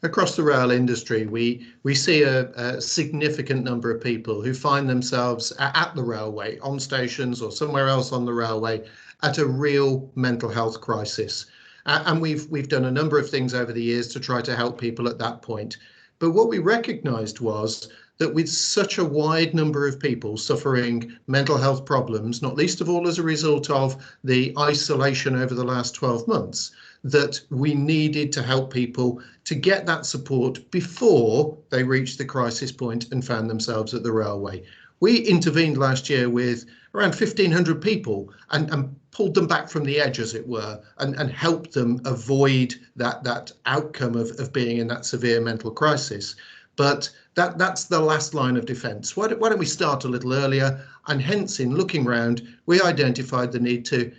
Across the rail industry, we see a significant number of people who find themselves at the railway, on stations or somewhere else on the railway, at a real mental health crisis. And we've done a number of things over the years to try to help people at that point. But what we recognised was that with such a wide number of people suffering mental health problems, not least of all as a result of the isolation over the last 12 months, that we needed to help people to get that support before they reached the crisis point and found themselves at the railway. We intervened last year with around 1,500 people and pulled them back from the edge, as it were, and helped them avoid that outcome of being in that severe mental crisis. But that's the last line of defence. Why don't we start a little earlier? And hence, in looking round, we identified the need to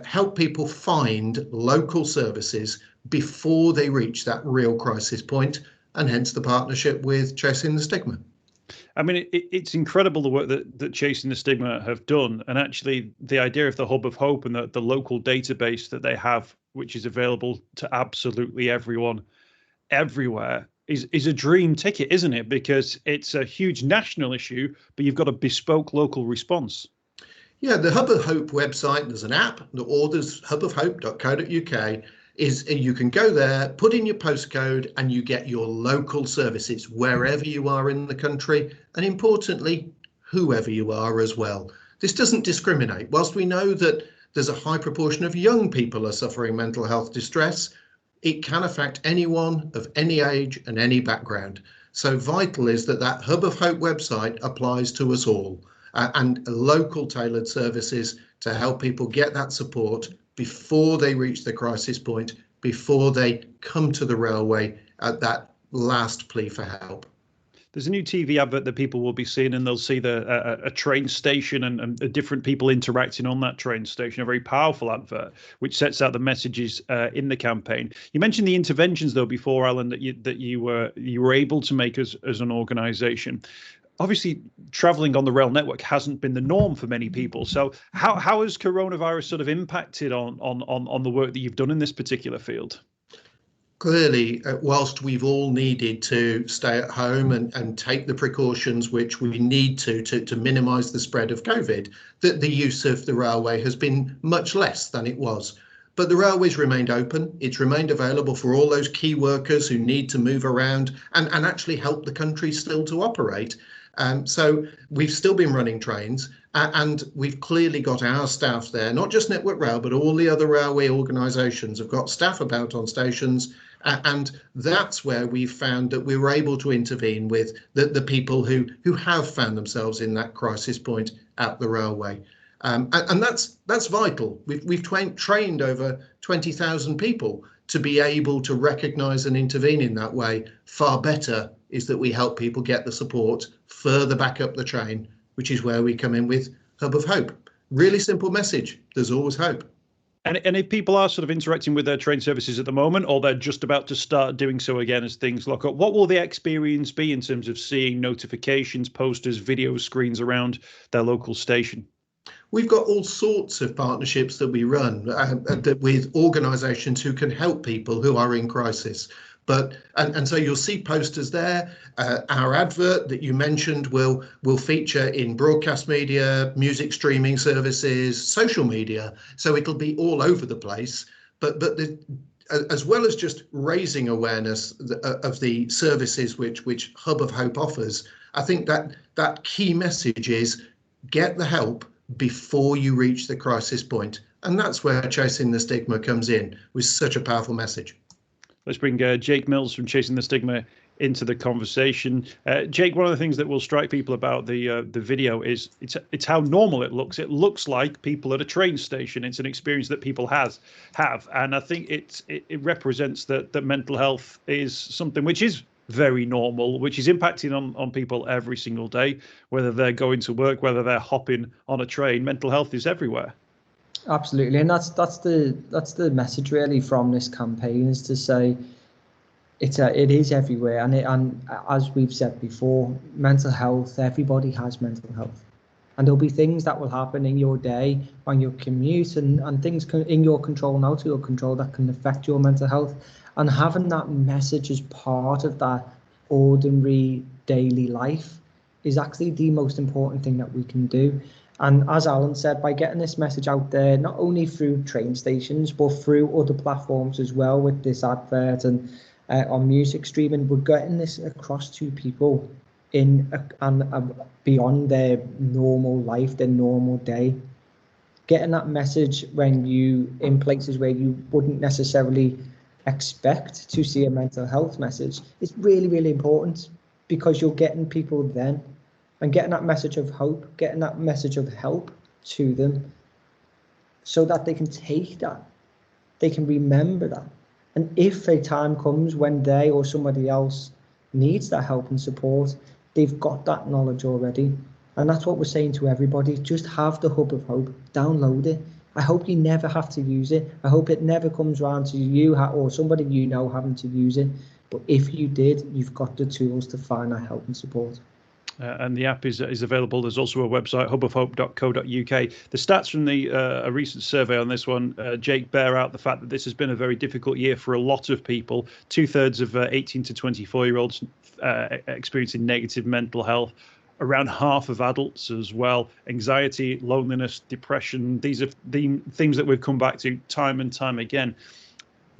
help people find local services before they reach that real crisis point, and hence the partnership with Chasing the Stigma. I mean, it's incredible the work that Chasing the Stigma have done, and actually the idea of the Hub of Hope and the local database that they have, which is available to absolutely everyone, everywhere, is a dream ticket, isn't it? Because it's a huge national issue, but you've got a bespoke local response. Yeah, the Hub of Hope website, there's an app, there's hubofhope.co.uk, you can go there, put in your postcode, and you get your local services wherever you are in the country, and importantly, whoever you are as well. This doesn't discriminate. Whilst we know that there's a high proportion of young people are suffering mental health distress, it can affect anyone of any age and any background. So vital is that Hub of Hope website applies to us all, and local tailored services to help people get that support before they reach the crisis point, before they come to the railway at that last plea for help. There's a new TV advert that people will be seeing, and they'll see a train station and different people interacting on that train station, a very powerful advert, which sets out the messages in the campaign. You mentioned the interventions, though, before, Alan, that you were able to make as an organisation. Obviously, travelling on the rail network hasn't been the norm for many people. So how has coronavirus sort of impacted on the work that you've done in this particular field? Clearly, whilst we've all needed to stay at home and take the precautions which we need to minimise the spread of COVID, that the use of the railway has been much less than it was. But the railway's remained open. It's remained available for all those key workers who need to move around and actually help the country still to operate. So we've still been running trains, and we've clearly got our staff there, not just Network Rail, but all the other railway organisations have got staff about on stations. And that's where we've found that we were able to intervene with the people who have found themselves in that crisis point at the railway. And that's vital. We've trained over 20,000 people to be able to recognise and intervene in that way. Far better is that we help people get the support further back up the train, which is where we come in with Hub of Hope. Really simple message. There's always hope. And if people are sort of interacting with their train services at the moment, or they're just about to start doing so again as things lock up, what will the experience be in terms of seeing notifications, posters, video screens around their local station? We've got all sorts of partnerships that we run with organisations who can help people who are in crisis. And so you'll see posters there. Our advert that you mentioned will feature in broadcast media, music streaming services, social media. So it'll be all over the place. But as well as just raising awareness of the services which Hub of Hope offers, I think that key message is get the help before you reach the crisis point. And that's where Chasing the Stigma comes in with such a powerful message. Let's bring Jake Mills from Chasing the Stigma into the conversation. Jake, one of the things that will strike people about the video is it's how normal it looks. It looks like people at a train station. It's an experience that people have, and I think it represents that mental health is something which is very normal, which is impacting on people every single day, whether they're going to work, whether they're hopping on a train. Mental health is everywhere. Absolutely, and that's the message really from this campaign, is to say it is everywhere, and as we've said before, mental health, everybody has mental health. And there'll be things that will happen in your day, on your commute, and things in your control and out of your control that can affect your mental health. And having that message as part of that ordinary daily life is actually the most important thing that we can do. And as Alan said, by getting this message out there, not only through train stations, but through other platforms as well, with this advert and on music streaming, we're getting this across to people and beyond their normal life, their normal day. Getting that message when you in places where you wouldn't necessarily expect to see a mental health message is really, really important, because you're getting people then, and getting that message of hope, getting that message of help to them, so that they can take that, they can remember that. And if a time comes when they or somebody else needs that help and support, they've got that knowledge already. And that's what we're saying to everybody. Just have the Hub of Hope, download it. I hope you never have to use it. I hope it never comes around to you or somebody you know having to use it. But if you did, you've got the tools to find that help and support. And the app is available. There's also a website, hubofhope.co.uk. The stats from a recent survey on this one, Jake, bear out the fact that this has been a very difficult year for a lot of people. 2/3 of 18 to 24-year-olds experiencing negative mental health. Around half of adults as well. Anxiety, loneliness, depression. These are the themes that we've come back to time and time again.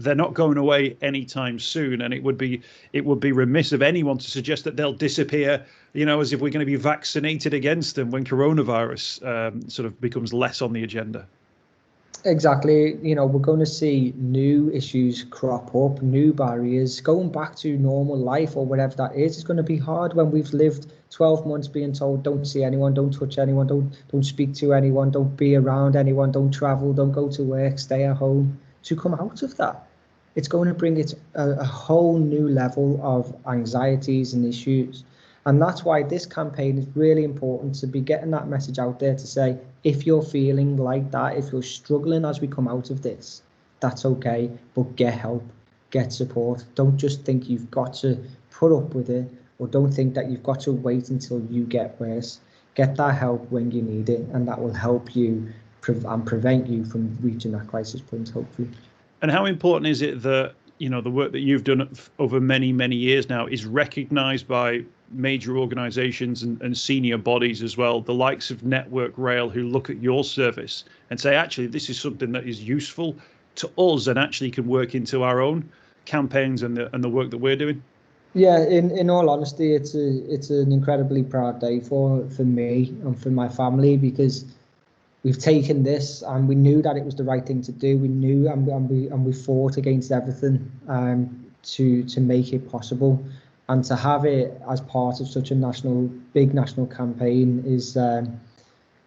They're not going away anytime soon, and it would be remiss of anyone to suggest that they'll disappear, as if we're going to be vaccinated against them when coronavirus sort of becomes less on the agenda. Exactly. We're going to see new issues crop up, new barriers. Going back to normal life or whatever that is going to be hard when we've lived 12 months being told don't see anyone, don't touch anyone, don't speak to anyone, don't be around anyone, don't travel, don't go to work, stay at home. To come out of that, it's going to bring it a whole new level of anxieties and issues. And that's why this campaign is really important, to be getting that message out there to say, if you're feeling like that, if you're struggling as we come out of this, that's okay, but get help, get support. Don't just think you've got to put up with it, or don't think that you've got to wait until you get worse. Get that help when you need it, and that will help you and prevent you from reaching that crisis point, hopefully. And how important is it that, the work that you've done over many, many years now is recognised by major organisations and senior bodies as well, the likes of Network Rail, who look at your service and say, actually, this is something that is useful to us and actually can work into our own campaigns and the work that we're doing? Yeah, in all honesty, it's an incredibly proud day for me and for my family, because we've taken this and we knew that it was the right thing to do. We knew and we fought against everything to make it possible, and to have it as part of such a big national campaign is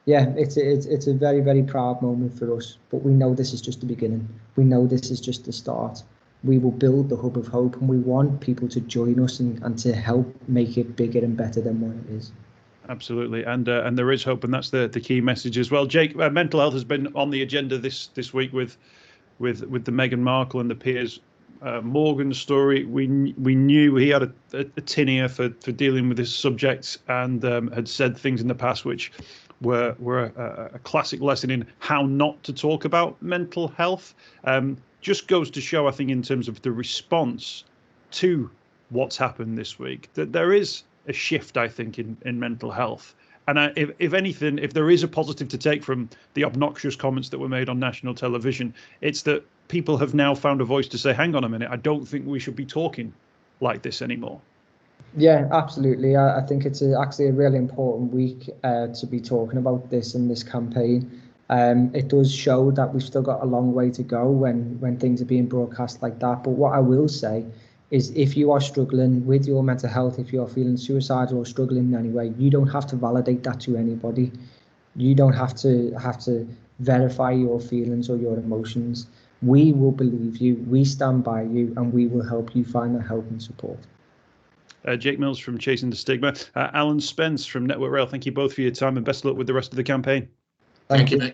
it's a very, very proud moment for us. But we know this is just the beginning. We know this is just the start. We will build the Hub of Hope, and we want people to join us and to help make it bigger and better than what it is. Absolutely, and there is hope, and that's the key message as well. Jake, mental health has been on the agenda this week with the Meghan Markle and the Piers Morgan story. We knew he had a tin ear for dealing with this subject, and had said things in the past which were a classic lesson in how not to talk about mental health. Just goes to show, I think, in terms of the response to what's happened this week, that there is a shift, I think, in mental health. And if anything, if there is a positive to take from the obnoxious comments that were made on national television, it's that people have now found a voice to say, hang on a minute, I don't think we should be talking like this anymore. Yeah, absolutely. I think it's actually a really important week to be talking about this in this campaign. It does show that we've still got a long way to go when things are being broadcast like that. But what I will say is, if you are struggling with your mental health, if you're feeling suicidal or struggling in any way, you don't have to validate that to anybody. You don't have to verify your feelings or your emotions. We will believe you, we stand by you, and we will help you find that help and support. Jake Mills from Chasing the Stigma, Alan Spence from Network Rail, thank you both for your time, and best of luck with the rest of the campaign. Thank you, Mick.